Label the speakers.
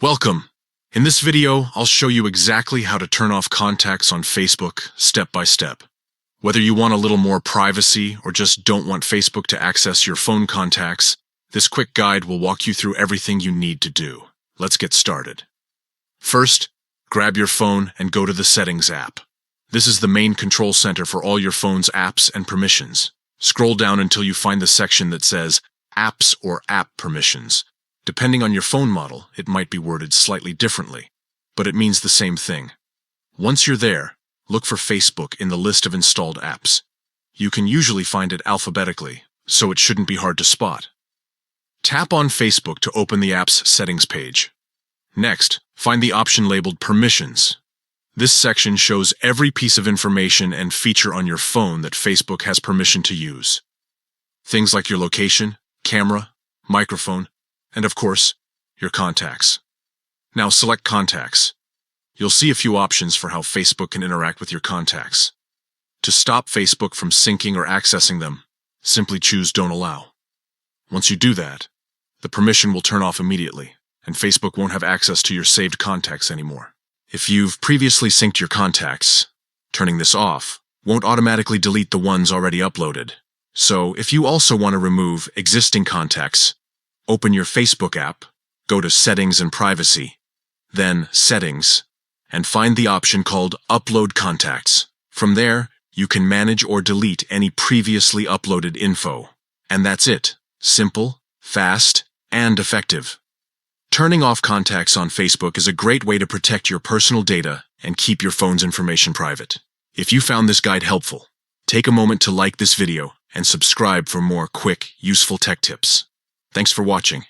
Speaker 1: Welcome! In this video, I'll show you exactly how to turn off contacts on Facebook step by step. Whether you want a little more privacy or just don't want Facebook to access your phone contacts, this quick guide will walk you through everything you need to do. Let's get started. First, grab your phone and go to the Settings app. This is the main control center for all your phone's apps and permissions. Scroll down until you find the section that says Apps or App Permissions. Depending on your phone model, it might be worded slightly differently, but it means the same thing. Once you're there, look for Facebook in the list of installed apps. You can usually find it alphabetically, so it shouldn't be hard to spot. Tap on Facebook to open the app's settings page. Next, find the option labeled Permissions. This section shows every piece of information and feature on your phone that Facebook has permission to use. Things like your location, camera, microphone, and of course, your contacts. Now select Contacts. You'll see a few options for how Facebook can interact with your contacts. To stop Facebook from syncing or accessing them, simply choose Don't Allow. Once you do that, the permission will turn off immediately, and Facebook won't have access to your saved contacts anymore. If you've previously synced your contacts, turning this off won't automatically delete the ones already uploaded. So if you also want to remove existing contacts, open your Facebook app, go to Settings and Privacy, then Settings, and find the option called Upload Contacts. From there, you can manage or delete any previously uploaded info. And that's it. Simple, fast, and effective. Turning off contacts on Facebook is a great way to protect your personal data and keep your phone's information private. If you found this guide helpful, take a moment to like this video and subscribe for more quick, useful tech tips. Thanks for watching.